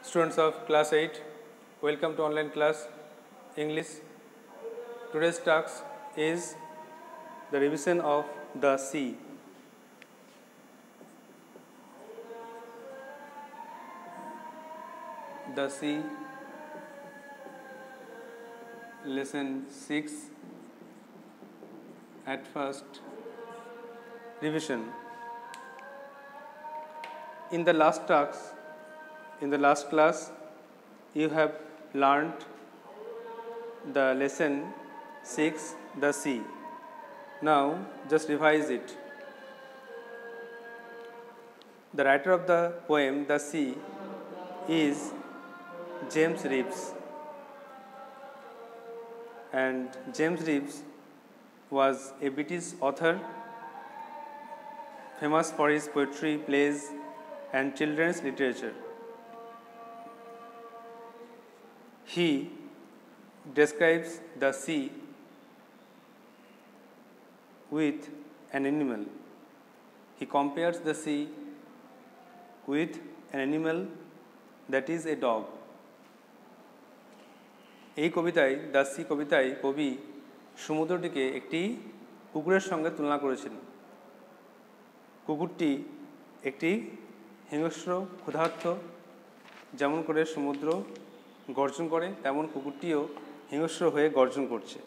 Students of class 8, welcome to online class English. Today's task is the revision of the sea. The sea, lesson 6. At first, revision. In the last class, you have learned the lesson 6, the sea. Now, just revise it. The writer of the poem, The Sea, is James Reeves. And James Reeves was a British author famous for his poetry, plays, and children's literature. He describes the sea with an animal. He compares the sea with an animal that is a dog. এই কবিতায় the sea কবিতায় কবি সমুদ্রটিকে একটি কুকুরের সঙ্গে তুলনা করেছেন। কুকুরটি একটি হিংস্র ক্ষুধার্ত, যেমন করে সমুদ্র গর্জন করে তেমন কুকুরটিও হিংস্র হয়ে গর্জন করছে।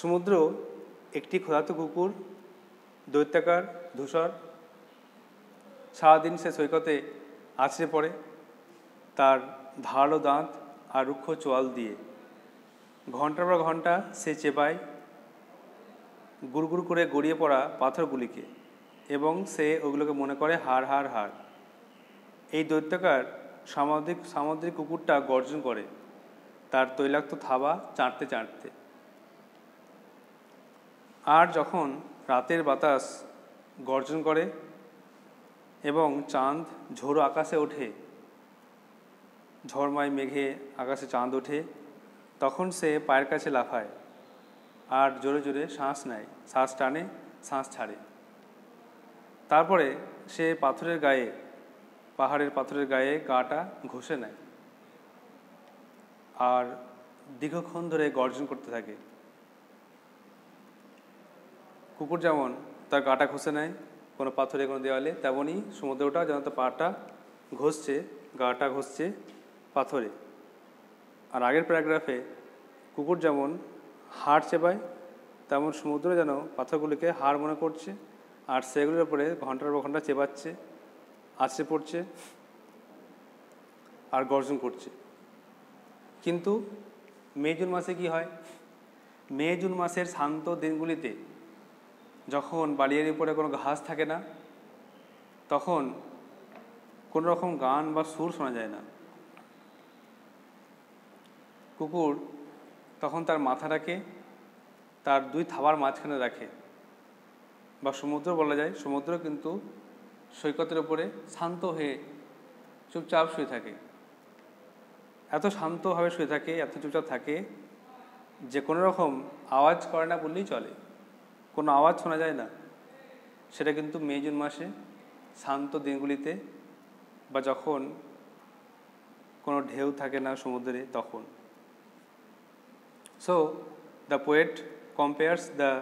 সমুদ্র একটি ক্ষুধার্ত কুকুর, দৈত্যাকার, ধূসর। সারাদিন সে সৈকতে আছড়ে পড়ে তার ধারালো দাঁত আর রুক্ষ চোয়াল দিয়ে। ঘন্টার পর ঘন্টা সে চেপায় গুড়গুড় করে গড়িয়ে পড়া পাথরগুলিকে এবং সে ওগুলোকে মনে করে হাড় হাড় হাড়। এই দৈত্যাকার সামুদ্রিক কুকুরটা গর্জন করে তার তৈলাক্ত থাবা চাটতে চাটতে। আর যখন রাতের বাতাস গর্জন করে এবং চাঁদ ঝোড়ো আকাশে ওঠে, ঝড়ময় মেঘে আকাশে চাঁদ ওঠে, তখন সে পায়ের কাছে লাফায় আর জোরে জোরে শ্বাস নেয়, শ্বাস টানে, শ্বাস ছাড়ে। তারপরে সে পাহাড়ের পাথরের গায়ে গাটা ঘষে নেয় আর দীর্ঘক্ষণ ধরে গর্জন করতে থাকে। কুকুর যেমন তার গাটা ঘষে নেয় কোনো পাথরে কোনো দেওয়ালে, তেমনই সমুদ্রটা যেন তার পাটা ঘষছে, গাটা ঘষছে পাথরে। আর আগের প্যারাগ্রাফে কুকুর যেমন হাড় চেপায়, তেমন সমুদ্র যেন পাথরগুলিকে হাড় মনে করছে আর সেগুলোর উপরে ঘন্টার পর ঘন্টা চেপাচ্ছে, আছড়ে পড়ছে আর গর্জন করছে। কিন্তু মে জুন মাসে কি হয়? মে জুন মাসের শান্ত দিনগুলিতে যখন বালিয়ার উপরে কোনো ঘাস থাকে না, তখন কোনো রকম গান বা সুর শোনা যায় না। কুকুর তখন তার মাথাটাকে তার দুই থাবার মাঝখানে রাখে, বা সমুদ্র বলা যায়। সমুদ্র কিন্তু সৈকতের উপরে শান্ত হয়ে চুপচাপ শুয়ে থাকে। এত শান্তভাবে শুয়ে থাকে, এত চুপচাপ থাকে যে কোনো রকম আওয়াজ করে না বললেই চলে, কোনো আওয়াজ শোনা যায় না। সেটা কিন্তু মে জুন মাসে শান্ত দিনগুলিতে, বা যখন কোনো ঢেউ থাকে না সমুদ্রে তখন। So, the poet compares the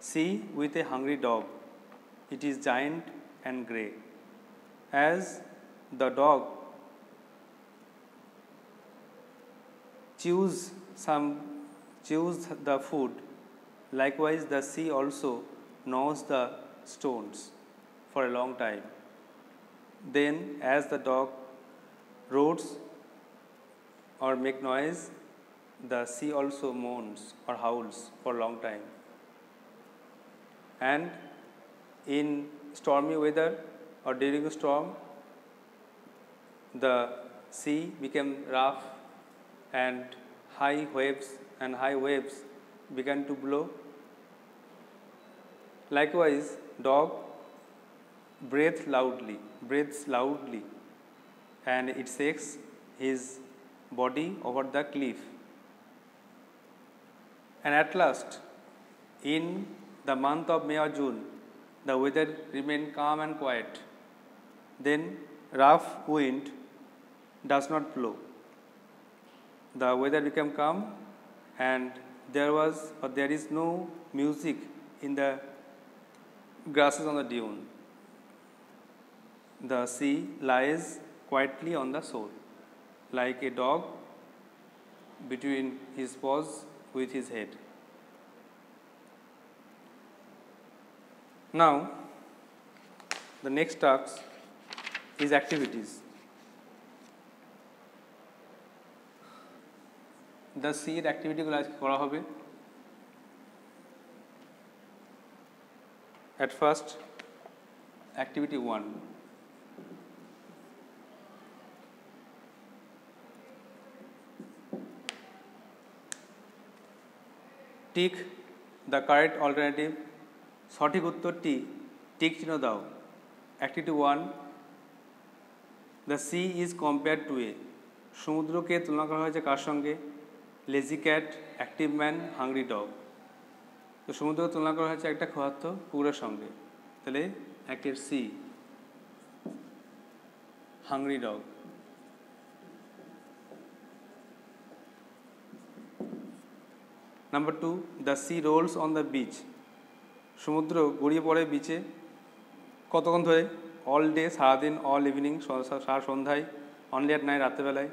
sea with a hungry dog. It is giant and grey. As the dog chews the food, likewise the sea also gnaws the stones for a long time. Then, as the dog roars or make noise, the sea also moans or howls for a long time. And in stormy weather or during a storm, the sea became rough and high waves began to blow. Likewise, dog breathes loudly and it shakes his body over the cliff. And at last, in the month of May or June, the weather remained calm and quiet. then rough wind does not blow. The weather became calm, and there is no music in the grasses on the dune. The sea lies quietly on the shore, like a dog between his paws with his head. Now, the next task is activities. The sea এর অ্যাক্টিভিটিগুলো আজকে করা হবে। At first, activity 1. Tick the correct alternative. সঠিক উত্তরটি tick চিহ্ন দাও। Activity 1. The sea is compared to a. সমুদ্রকে তুলনা করা হয়েছে কার সঙ্গে? Lazy cat, active man, hungry dog. তো সমুদ্রকে তুলনা করা হয়েছে একটা ক্ষুধার্ত কুকুরের সঙ্গে, তাহলে একের C, hungry dog. Number 2, the sea rolls on the beach. সমুদ্র গড়িয়ে পড়ে বিচে কতক্ষণ ধরে? অল ডে, সারাদিন, অল ইভিনিং, সারা সন্ধ্যায়, অনলি অ্যাট নাইট, রাত্রেবেলায়।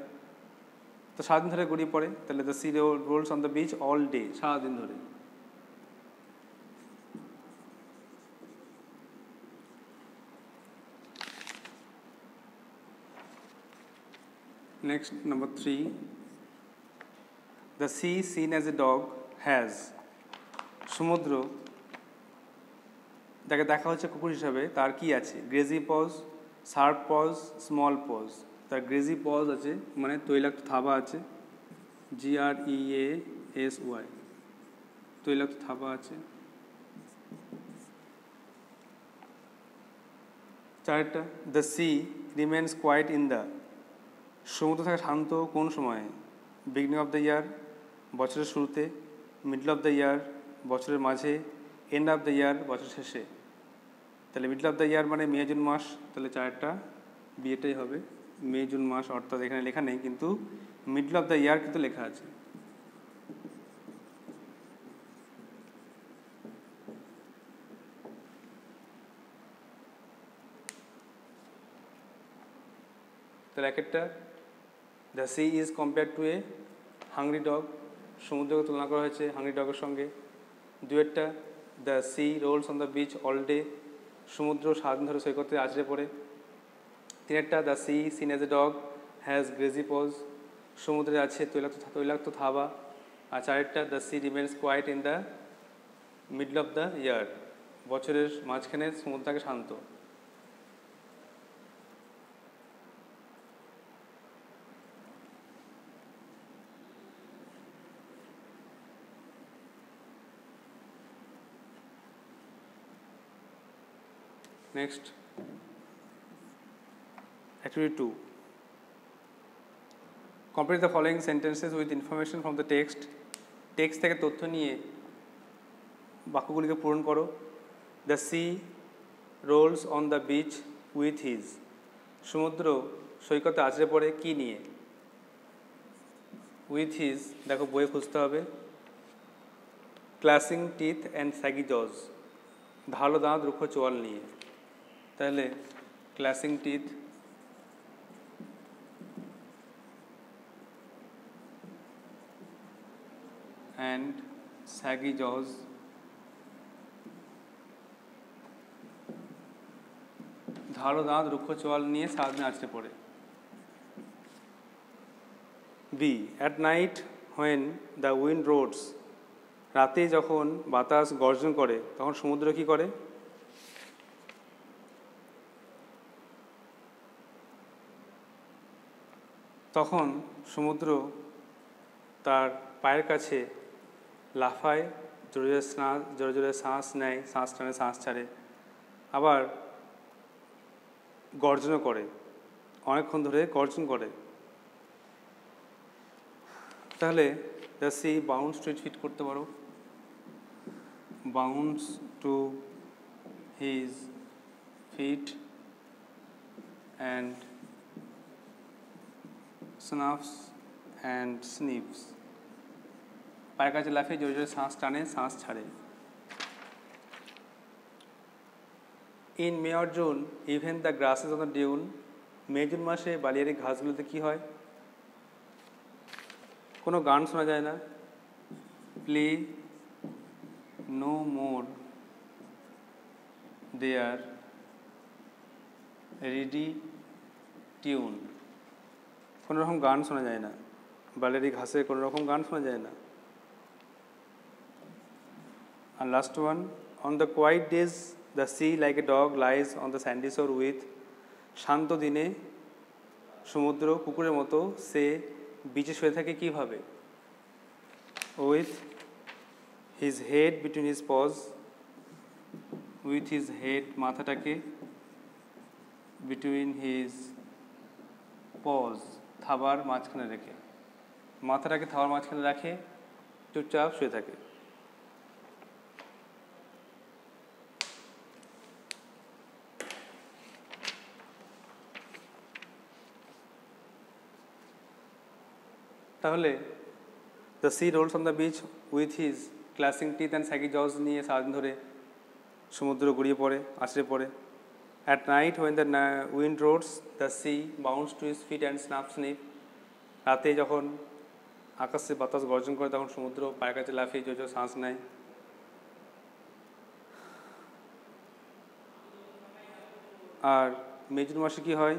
তো সারাদিন ধরে গড়িয়ে পড়ে, তাহলে the sea rolls on the beach all day, সারাদিন ধরে। Next, number 3, the sea seen as a dog has. সমুদ্র যাকে দেখা হচ্ছে কুকুর হিসাবে, তার কি আছে? Greasy paws, sharp paws, small paws. তার গ্রেজি পজ আছে, মানে তৈলাক্ত থাবা আছে, GREASY, তৈলাক্ত থাবা আছে। চারটা, the sea remains quiet in the. সমুদ্র থাকে শান্ত কোন সময়ে? বিগিনিং অফ দ্য ইয়ার, বছরের শুরুতে, মিডল অফ দ্য ইয়ার, বছরের মাঝে, এন্ড অফ দ্য ইয়ার, বছর শেষে। তাহলে মিডল অফ দ্য ইয়ার মানে মে জুন মাস, তাহলে চারটা বিয়েটাই হবে। মে জুন মাস, অর্থাৎ এখানে লেখা নেই, কিন্তু মিডল অফ দ্য ইয়ার কিন্তু লেখা আছে। তাহলে একটা, the sea is compare to a hungry dog. সমুদ্রকে তুলনা করা হয়েছে হাংরি ডগের সঙ্গে। দুয়েরটা, the sea rolls on the beach all day. সমুদ্র সারাদিন ধরে সৈকতে আছড়ে পড়ে। তিনেরটা, the sea seen as a dog has greasy paws. সমুদ্রে আছে তৈলাক্ত থাবা। আর চারেরটা, the sea remains quiet in the middle of the year, বছরের মাঝখানে সমুদ্র থাকে শান্ত। Next, activity 2. Complete the following sentences with information from the text. টেক্সট থেকে তথ্য নিয়ে বাক্যগুলিকে পূরণ করো। The sea rolls on the beach with his. সমুদ্র সৈকতে আছড়ে পড়ে কি নিয়ে? উইথ হিজ, দেখো বইয়ে খুঁজতে হবে। ক্লাসিং টিথ অ্যান্ড স্যাগি জজ, ধারালো দাঁত রুক্ষ চোয়াল নিয়ে। তাহলে ক্লাসিং টিথ অ্যান্ড স্যাগি জজ, ধারালো দাঁত রুক্ষ চোয়াল নিয়ে সারাদিন আছড়ে পড়ে। B, at night when the wind roars. রাতে যখন বাতাস গর্জন করে তখন সমুদ্র কী করে? তখন সমুদ্র তার পায়ের কাছে লাফায়, জোরে জোরে শ্বাস নেয়, শ্বাস টানে, শ্বাস ছাড়ে, আবার গর্জনও করে, অনেকক্ষণ ধরে গর্জন করে। তাহলে the sea bounce to feet করতে পারো, bounce to his feet and snuffs and sniffs. পায়ের কাছে লাফিয়ে জোরে জোরে শ্বাস টানে, শ্বাস ছাড়ে। In May or June even the grasses on the Dune, May June মাসে বালিয়ারি ঘাসগুলোতে কী হয়? কোনো গান শোনা যায় না। প্লে নো মোর দেয়ার রেডি টিউন, কোনো রকম গান শোনা যায় না। বালিয়ারি ঘাসে কোনো রকম গান শোনা যায় না। আর last one, on the quiet days the sea like a dog lies on the sandy shore with, শান্ত দিনে সমুদ্র কুকুরের মতো সে বিচে শুয়ে থাকে কীভাবে? With his head between his paws, with his head মাথাটাকে, বিটুইন হিজ পজ থাবার মাঝখানে রেখে, মাথাটাকে থাবার মাঝখানে রাখে, চুপচাপ শুয়ে থাকে। তাহলে the sea rolls on the beach with his clashing teeth and shaggy jaws নিয়ে সারাদিন ধরে সমুদ্র গড়িয়ে পড়ে, আছড়ে পড়ে। At night when the wind roars the sea bounce to his feet and snuff snip, রাতে যখন আকাশে বাতাস গর্জন করে তখন সমুদ্র পায়ের কাছে লাফিয়ে জোর জোর শ্বাস নেয়। আর মে জুন মাসে কী হয়?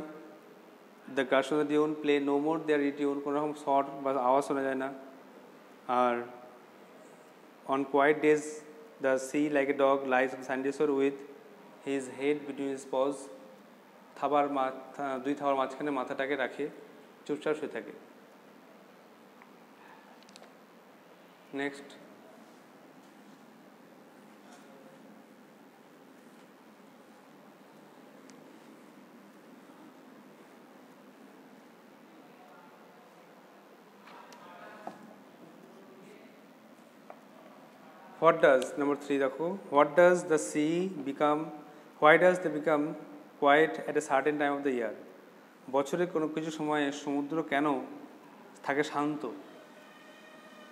The grass on the dune play no more their retune, কোনো রকম শট বা আওয়াজ শোনা যায় না। আর on quiet days the sea like a dog lies on sandy shore with his head between his paws, দুই থাবার মাঝখানে মাথাটাকে রাখে, চুপচাপ শুয়ে থাকে। নেক্সট, what does, number 3 দেখো, what does the sea become, why does they become quiet at a certain time of the year? বছরের কোনো কিছু সময়ে সমুদ্র কেন থাকে শান্ত?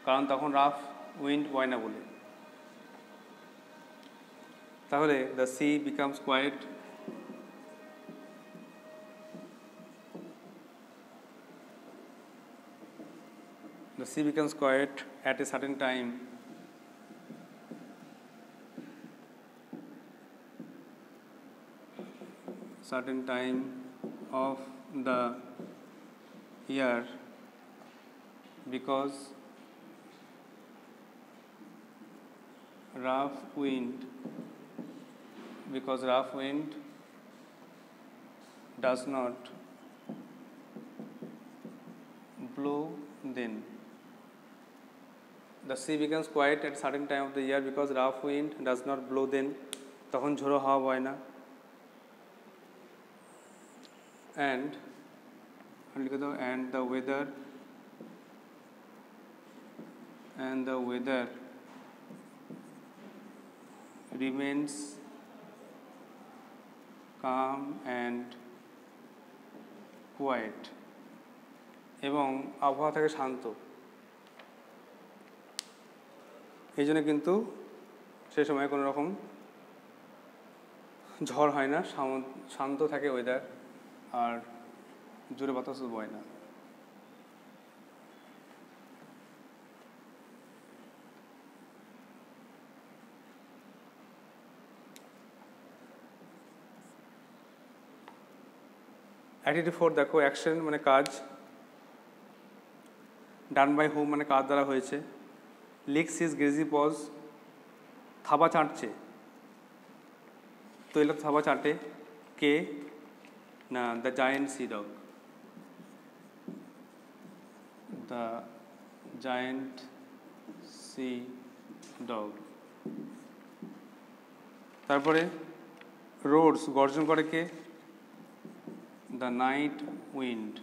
কারণ তখন রাফ উইন্ড বয় না বলে। তাহলে the sea becomes quiet at a certain time of the year because rough wind does not blow then. The sea becomes quiet at a certain time of the year because rough wind does not blow then, তখন ঝোড়ো হাওয়া বয় না। and the weather remains calm and quiet, এবং আবহাওয়া থাকে শান্ত। এই জন্য কিন্তু সে সময় কোনো রকম ঝড় হয় না, শান্ত থাকে ওয়েদার, আর জোরে বাতাসও বয় না। অ্যাক্টিভিটি 4 দেখো, অ্যাকশন মানে কাজ, ডান বাই হোম মানে কাজ দ্বারা হয়েছে, লিক্স হিজ গ্রেজি পজ থাবা চাটছে, তৈলাক্ত থাবা চাটে কে না, the giant sea dog, the giant sea dog. তারপরে রোডস গর্জন করে কে, the night wind.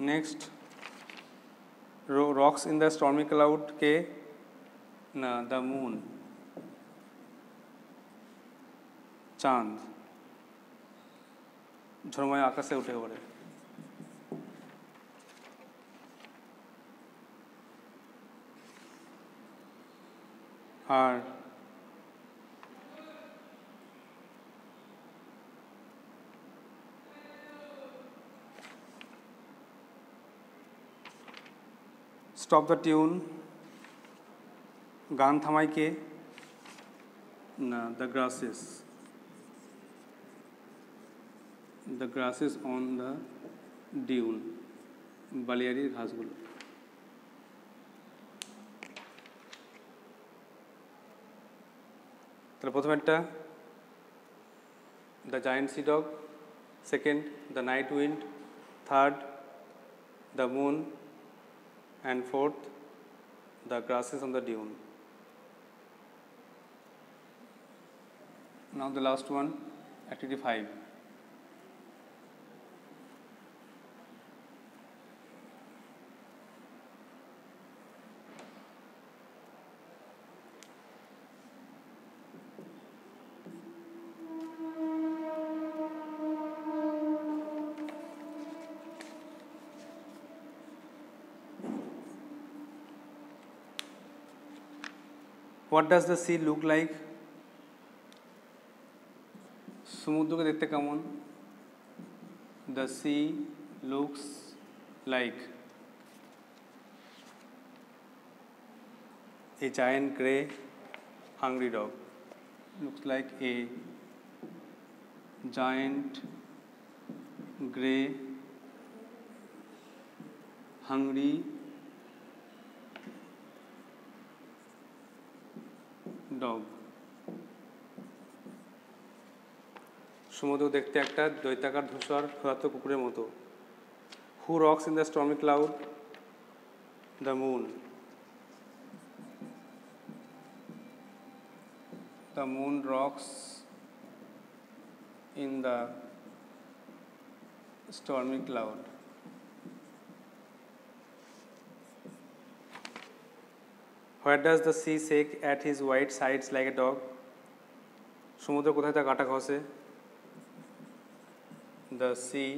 Next, rocks in the stormy cloud কে না, দ্য মুন। চাঁদ ঝড়ময় আকাশে উঠে পড়ে। আর স্টপ দ্য টিউন, গান থামাই কে? না, the grasses. The grasses on the dune, বালিয়াড়ির ঘাসগুলো। তাহলে প্রথম একটা the giant sea dog, second the night wind, third the moon, and fourth the grasses on the dune. Now the last one, activity 5. What does the sea look like? সমুদ্রকে দেখতে কেমন? The sea looks like a giant grey hungry dog. Looks like a giant grey hungry dog. সমুদ্র দেখতে একটা দৈত্যাকার ধূসর ক্ষুধার্ত কুকুরের মতো। Who rocks in the stormy cloud? The moon. The moon rocks in the stormy cloud. Where does the sea shake at his white sides like a dog? সমুদ্র কোথায় তা কাটা ঘষে? The sea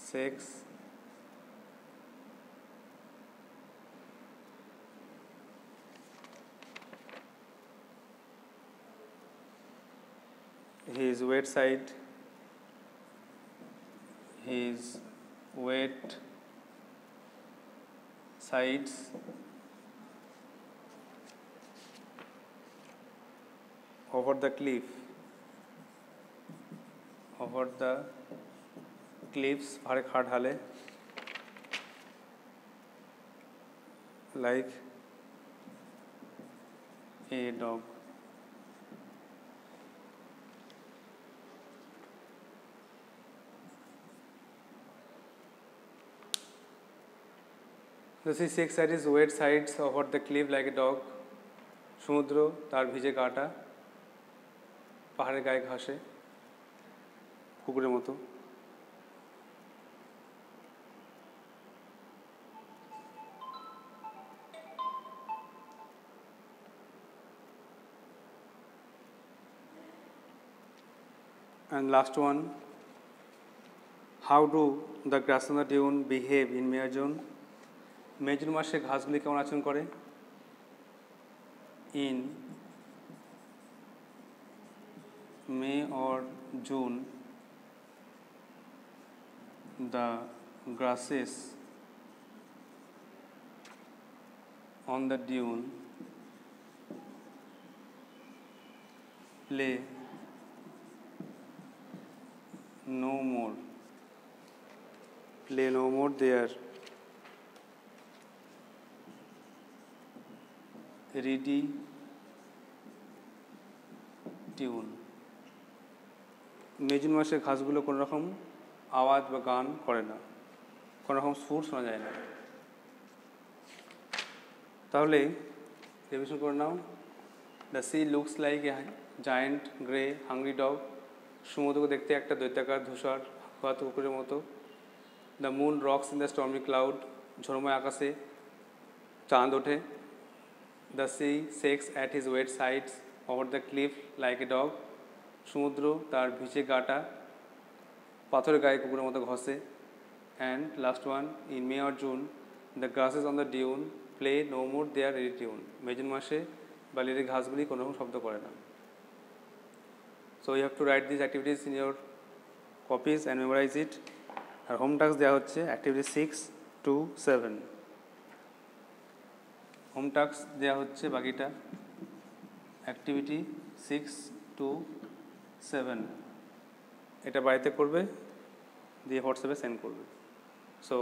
shakes his wet side, his wet sides over the cliff, over the cliffs, পাহাড়ে খাট ঢালে, like a dog. The sea shakes at his wet sides over the cliff like a dog. সমুদ্র তার ভিজে গাটা পাহাড়ের গায়ে ঘাসে কুকুরের মতো। And last one, how do the grass on the dune behave in May or June? May June মাসে ঘাসগুলি কেমন আচরণ করে? In May or June, the grasses on the dune play no more their ready tune. May June মাসে ঘাসগুলো কোনো রকম আওয়াজ বা গান করে না, কোনো রকম সুর শোনা যায় না। তাহলে রিভিশন করে নাও। The sea looks like a giant grey hungry dog. সমুদ্রকে দেখতে একটা দৈত্যাকার ধূসর ক্ষুধার্ত কুকুরের মতো। The moon rocks in the stormy cloud. ঝড়ময় আকাশে চাঁদ ওঠে। The sea shakes at his wet sides over the cliff like a dog. সমুদ্র তার ভিজে গাটা পাথরের গায়ে কুকুরের মতো ঘষে। And last one, in May or June the grasses on the dune play no more there reedy tune. May June মাসে বালির ঘাসগুলি কোনো রকম শব্দ করে না। So you have to write this activities in your copies and memorise it. আর home task দেওয়া হচ্ছে অ্যাক্টিভিটি 6 to 7। হোম টাস্ক দেওয়া হচ্ছে বাকিটা অ্যাক্টিভিটি 6 to 7। এটা বাড়িতে করবে, দিয়ে হোয়াটসঅ্যাপে সেন্ড করবে। So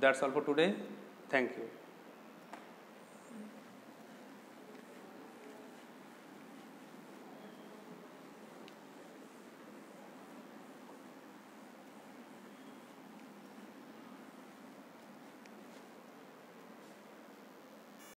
that's all for today. Thank you.